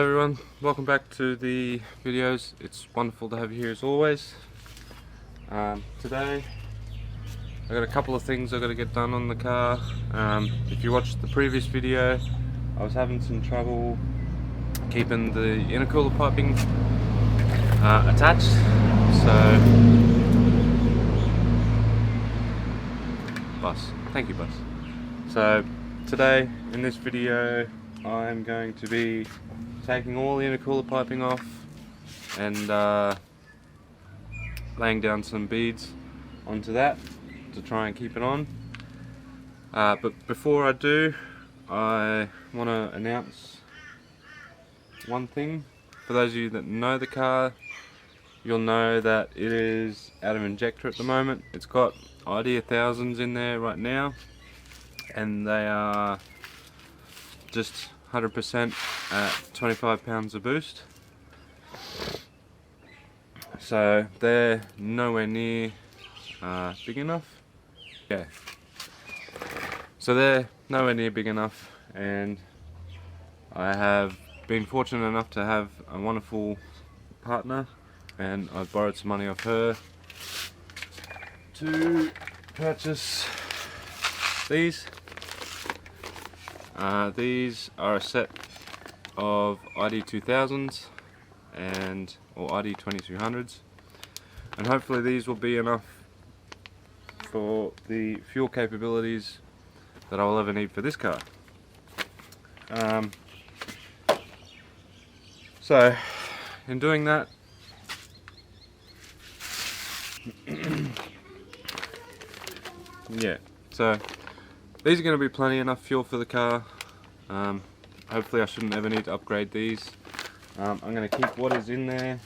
everyone, welcome back to the videos. It's wonderful to have you here as always. Today I got a couple of things I got to get done on the car. If you watched the previous video, I was having some trouble keeping the intercooler piping attached. Thank you, bus. So today in this video I'm going to be taking all the intercooler piping off and laying down some beads onto that to try and keep it on. But before I do, I want to announce one thing. For those of you that know the car, you'll know that it is out of injector at the moment. It's got idea thousands in there right now, and they are just 100% at 25 pounds a boost. So they're nowhere near big enough. Yeah. So they're nowhere near big enough, and I have been fortunate enough to have a wonderful partner, and I've borrowed some money off her to purchase these. These are a set of ID 2000s or ID 2200s, and hopefully these will be enough for the fuel capabilities that I will ever need for this car. So in doing that, yeah, so these are going to be plenty enough fuel for the car. Hopefully I shouldn't ever need to upgrade these. I'm going to keep what is in there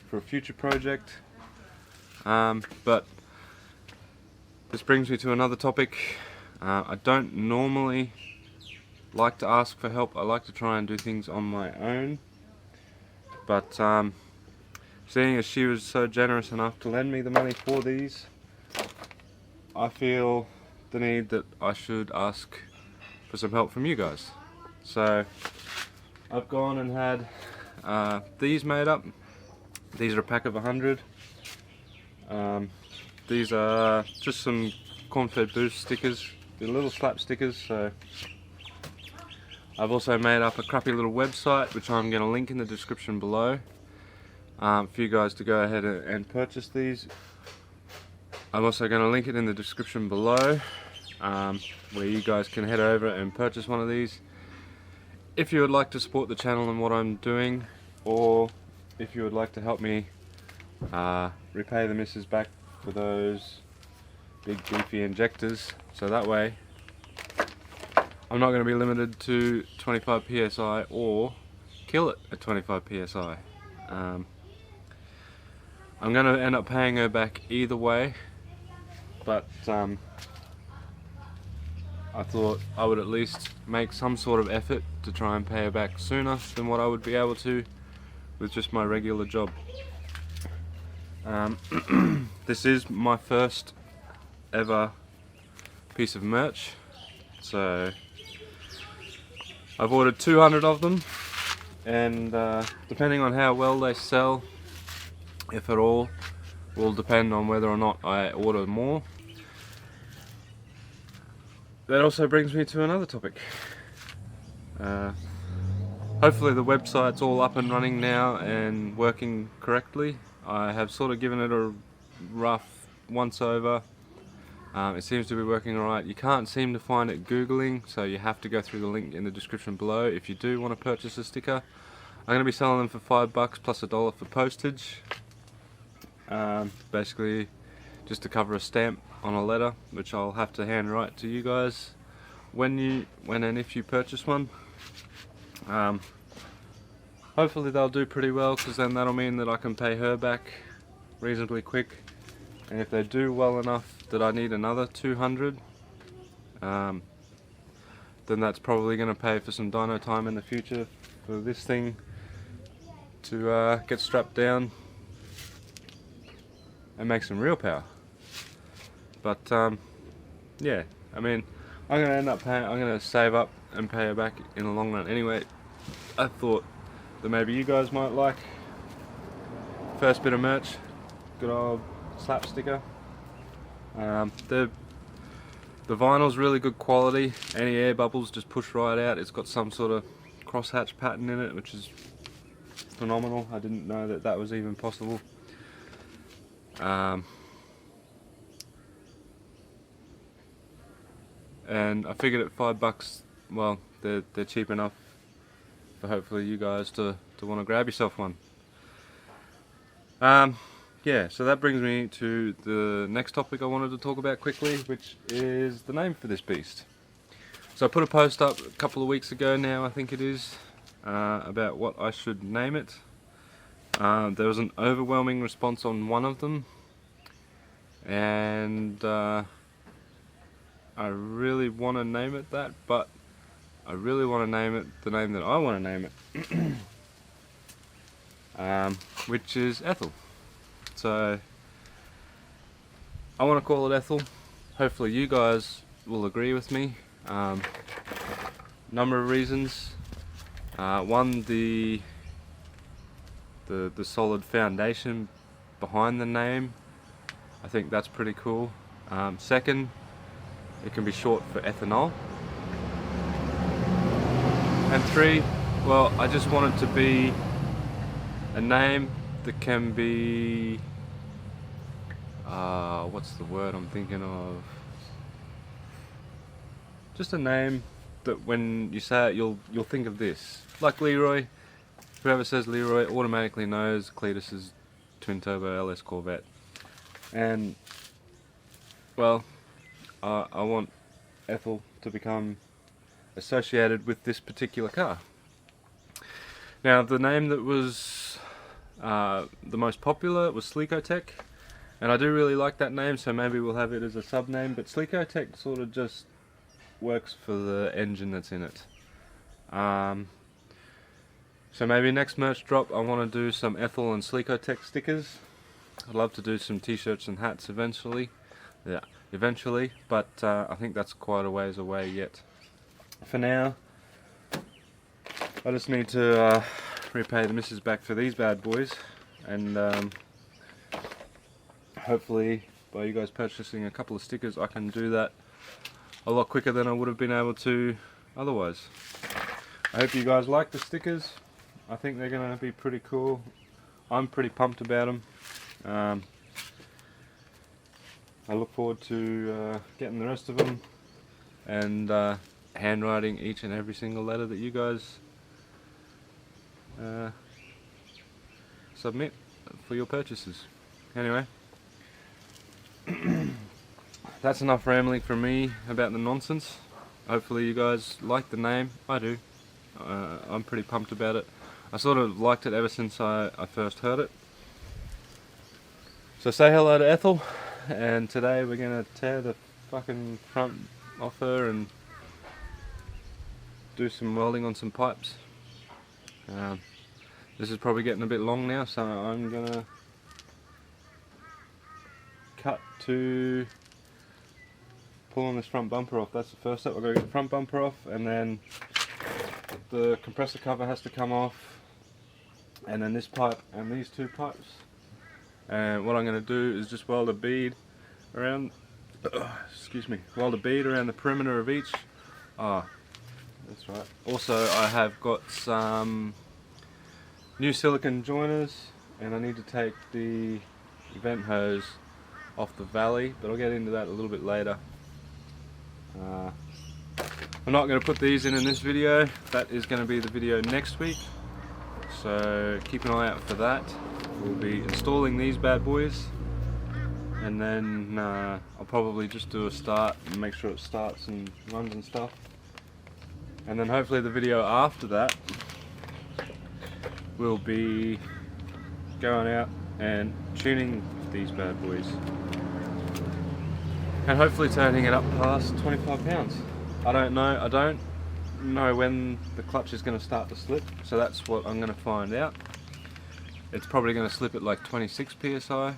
for a future project. But this brings me to another topic. I don't normally like to ask for help. I like to try and do things on my own. But seeing as she was so generous enough to lend me the money for these, I feel the need that I should ask for some help from you guys. So I've gone and had these made up. These are a pack of 100. These are just some corn-fed boost stickers. They're little slap stickers. So I've also made up a crappy little website, which I'm going to link in the description below, for you guys to go ahead and purchase these. I'm also going to link it in the description below, where you guys can head over and purchase one of these if you would like to support the channel and what I'm doing, or if you would like to help me repay the missus back for those big beefy injectors, so that way I'm not going to be limited to 25 psi or kill it at 25 psi. I'm going to end up paying her back either way, but I thought I would at least make some sort of effort to try and pay her back sooner than what I would be able to with just my regular job. This is my first ever piece of merch, so I've ordered 200 of them, and depending on how well they sell, if at all, will depend on whether or not I order more. That also brings me to another topic. Hopefully the website's all up and running now and working correctly. I have sort of given it a rough once over. It seems to be working alright. You can't seem to find it Googling, so you have to go through the link in the description below if you do want to purchase a sticker. I'm going to be selling them for $5 plus $1 for postage. Basically just to cover a stamp on a letter, which I'll have to hand write to you guys when and if you purchase one. Hopefully they'll do pretty well, because then that'll mean that I can pay her back reasonably quick, and if they do well enough that I need another 200, then that's probably going to pay for some dyno time in the future for this thing to get strapped down and make some real power. But yeah, I mean, I'm going to end up paying, I'm going to save up and pay her back in the long run anyway. I thought that maybe you guys might like. First bit of merch, good old slap sticker. The vinyl's really good quality. Any air bubbles just push right out. It's got some sort of crosshatch pattern in it, which is phenomenal. I didn't know that that was even possible. And I figured at $5, well, they're cheap enough for hopefully you guys to want to grab yourself one. Yeah, so that brings me to the next topic I wanted to talk about quickly, which is the name for this beast. So I put a post up a couple of weeks ago now, I think it is, about what I should name it. There was an overwhelming response on one of them, and I really want to name it that, but I really want to name it the name that I want to name it, which is Ethel. So I want to call it Ethel. Hopefully you guys will agree with me. Number of reasons. One, the solid foundation behind the name. I think that's pretty cool. Second, it can be short for ethanol. And three, well, I just want it to be a name that can be, what's the word I'm thinking of? Just a name that when you say it, you'll think of this. Like Leroy. Whoever says Leroy automatically knows Cletus's twin turbo LS Corvette. And well, I want Ethel to become associated with this particular car. Now, the name that was the most popular was Sleekotech, and I do really like that name, so maybe we'll have it as a sub name, but Sleekotech sort of just works for the engine that's in it. So maybe next merch drop I want to do some Ethel and Sleekotech stickers. I'd love to do some t-shirts and hats eventually. Yeah, eventually, but I think that's quite a ways away yet. For now, I just need to repay the missus back for these bad boys, and hopefully by you guys purchasing a couple of stickers I can do that a lot quicker than I would have been able to otherwise. I hope you guys like the stickers. I think they're going to be pretty cool. I'm pretty pumped about them. I look forward to getting the rest of them and handwriting each and every single letter that you guys submit for your purchases. Anyway, that's enough rambling from me about the nonsense. Hopefully you guys like the name. I do. I'm pretty pumped about it. I sort of liked it ever since I first heard it. So say hello to Ethel, and today we're going to tear the fucking front off her and do some welding on some pipes. This is probably getting a bit long now, so I'm going to cut to pulling this front bumper off. That's the first step. We're going to get the front bumper off, and then the compressor cover has to come off, and then this pipe and these two pipes. And what I'm going to do is just weld a bead around, weld a bead around the perimeter of each. That's right. Also, I have got some new silicone joiners, and I need to take the vent hose off the valley, but I'll get into that a little bit later. I'm not going to put these in this video. That is going to be the video next week, so keep an eye out for that. We'll be installing these bad boys, and then I'll probably just do a start and make sure it starts and runs and stuff, and then hopefully the video after that will be going out and tuning these bad boys, and hopefully turning it up past 25 pounds. I don't know when the clutch is going to start to slip, so that's what I'm going to find out. It's probably going to slip at like 26 psi,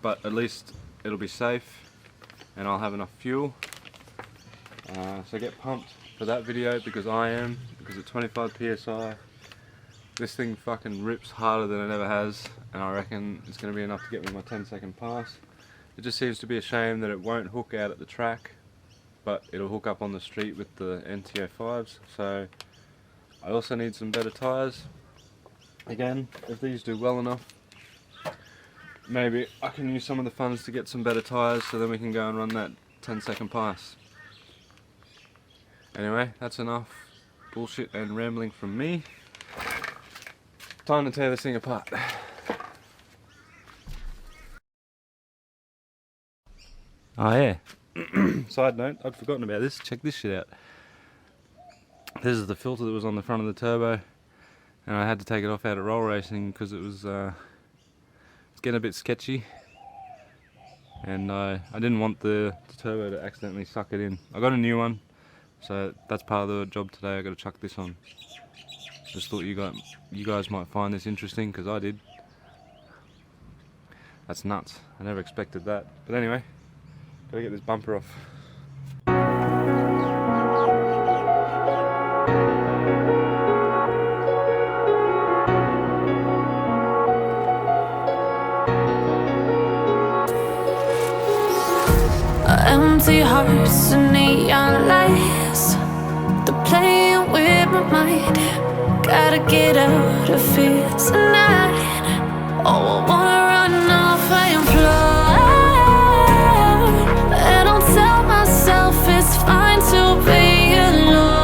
but at least it'll be safe and I'll have enough fuel. So get pumped for that video, because I am, because at 25 psi This thing fucking rips harder than it ever has, and I reckon it's going to be enough to get me my 10-second pass. It just seems to be a shame that it won't hook out at the track, but it'll hook up on the street with the NT05s. So I also need some better tyres. Again, if these do well enough, maybe I can use some of the funds to get some better tyres, so then we can go and run that 10-second pass. Anyway, that's enough bullshit and rambling from me. Time to tear this thing apart. Oh yeah, side note, I'd forgotten about this. Check this shit out. This is the filter that was on the front of the turbo, and I had to take it off out of roll racing because it was it's getting a bit sketchy, and I didn't want the turbo to accidentally suck it in. I got a new one, so that's part of the job today. I got to chuck this on. Just thought you guys might find this interesting, because I did. That's nuts. I never expected that. But anyway, gotta get this bumper off. Empty hearts and neon lights, they're playing with my mind. Gotta get out of here tonight. Oh, I wanna run off and fly, and I'll tell myself it's fine to be alone,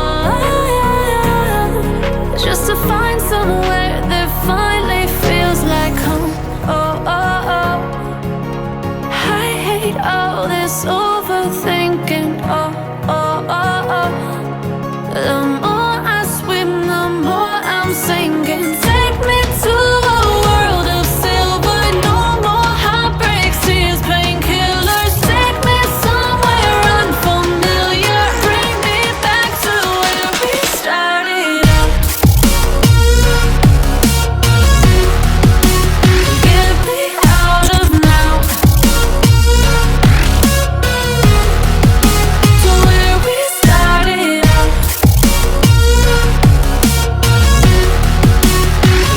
just to find somewhere that finally feels like home. Oh, oh, oh. I hate all this overthinking. Oh, oh, oh, oh. The more I swim, the more I'm sinking. Take me to a world of silver. No more heartbreaks, tears, painkillers. Take me somewhere unfamiliar. Bring me back to where we started out. Get me out of now, to where we started out.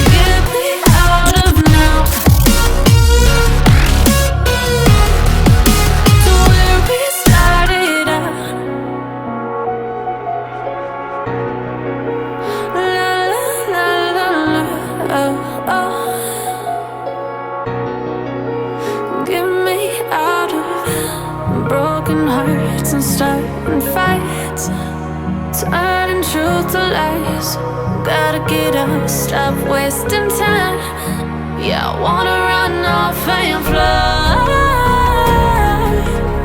Get me out of now, to where we started out. La la la la la, oh, oh. Get me out of broken hearts and starting fights, turning truth to lies. Gotta get up, stop wasting time. Yeah, I wanna run off and fly,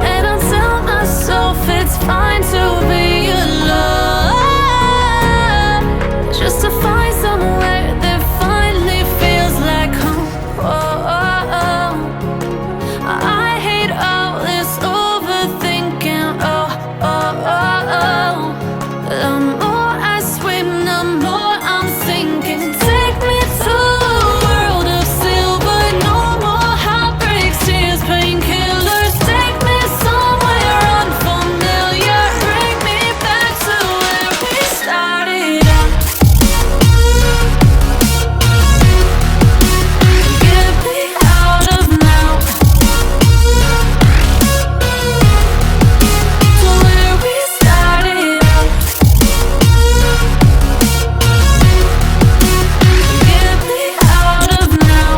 and I'll tell myself it's fine to be alone, just to find somewhere that finally feels like home. Oh, oh, oh. I hate all this overthinking. Oh, oh, oh, oh. The more I swim, the more I'm sinking. Take me to a world of silver. No more heartbreaks, tears, painkillers. Take me somewhere unfamiliar. Bring me back to where we started out. Get me out of now, to where we started out. Get me out of now,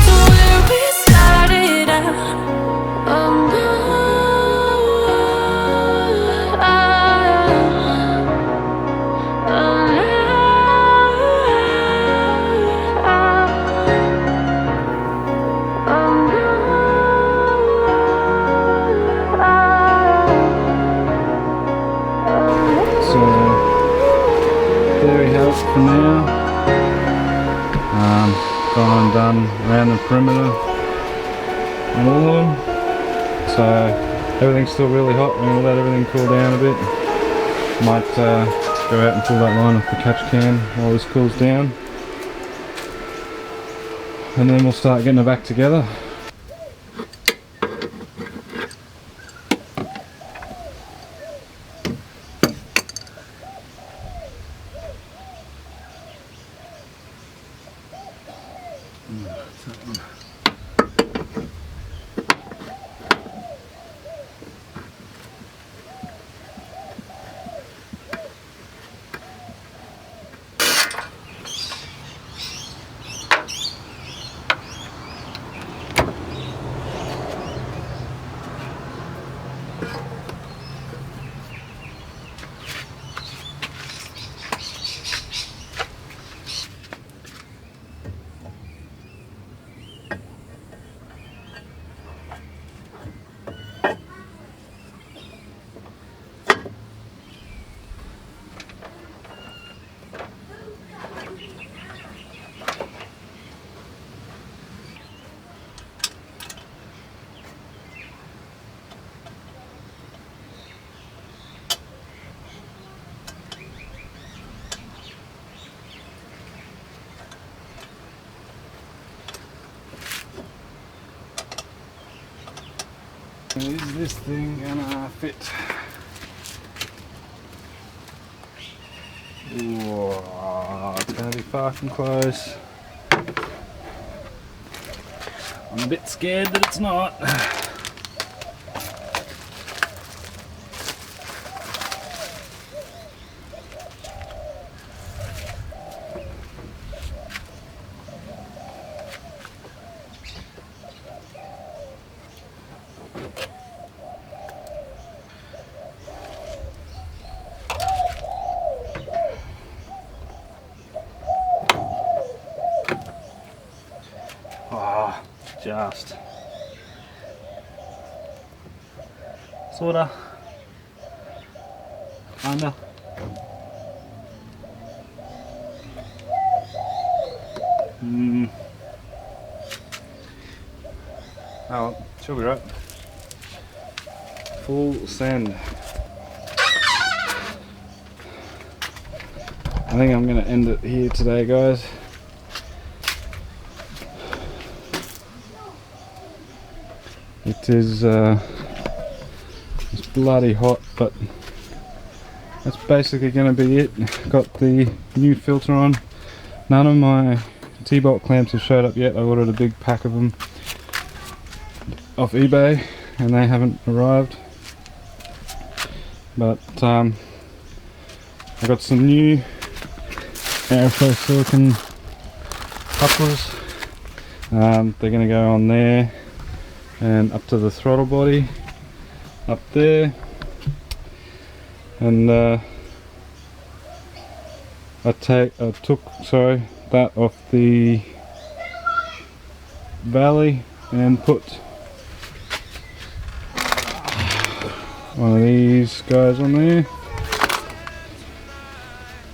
to where we started out. Oh, no. So there we have it for now. Gone and done around the perimeter on all of them. So everything's still really hot. I'm going to let everything cool down a bit. Might go out and pull that line off the catch can while this cools down, and then we'll start getting it back together. Is this thing gonna fit? Whoa, it's gonna be fucking close. I'm a bit scared that it's not. Just sorta kinda. Oh, she'll be right. Full send. I think I'm gonna end it here today, guys. It is it's bloody hot, but that's basically going to be it. Got the new filter on. None of my T-bolt clamps have showed up yet. I ordered a big pack of them off eBay and they haven't arrived. But I got some new aeroflow silicone couplers. They're going to go on there and up to the throttle body up there, and I took that off the valley and put one of these guys on there.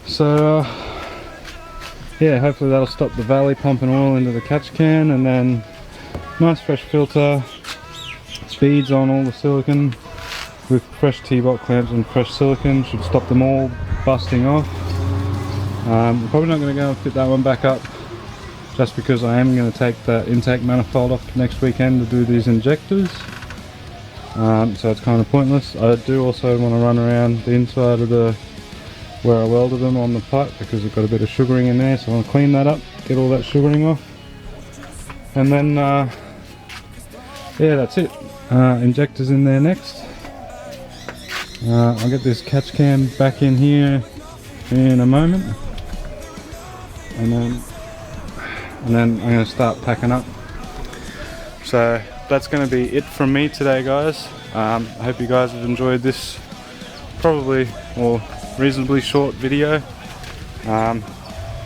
So yeah, hopefully that'll stop the valley pumping oil into the catch can, and then nice fresh filter, speeds on all the silicone with fresh T-bolt clamps and fresh silicone should stop them all busting off. I'm probably not going to go and fit that one back up just because I am going to take that intake manifold off next weekend to do these injectors. So it's kind of pointless. I do also want to run around the inside of where I welded them on the pipe because I've got a bit of sugaring in there, so I want to clean that up, get all that sugaring off. And then yeah, that's it. Injectors in there next. I'll get this catch cam back in here in a moment, and then I'm going to start packing up. So that's going to be it from me today, guys. I hope you guys have enjoyed this probably or reasonably short video,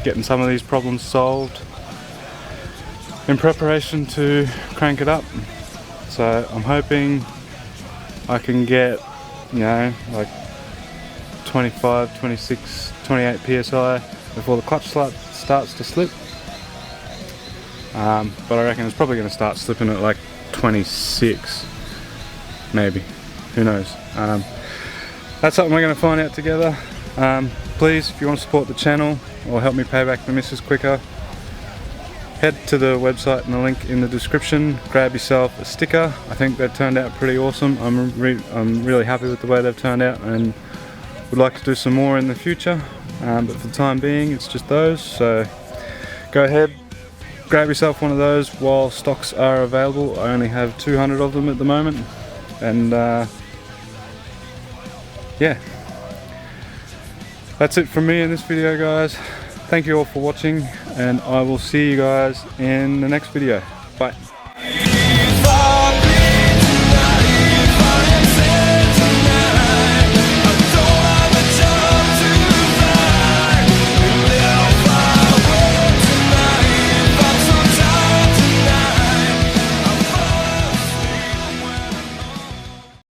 getting some of these problems solved in preparation to crank it up. So I'm hoping I can get, you know, like 25, 26, 28 psi before the clutch starts to slip. But I reckon it's probably going to start slipping at like 26, maybe. Who knows? That's something we're going to find out together. Please, if you want to support the channel or help me pay back the missus quicker, head to the website and the link in the description. Grab yourself a sticker. I think they've turned out pretty awesome. I'm really happy with the way they've turned out and would like to do some more in the future. But for the time being, it's just those. So go ahead, grab yourself one of those while stocks are available. I only have 200 of them at the moment, and yeah, that's it from me in this video, guys. Thank you all for watching, and I will see you guys in the next video.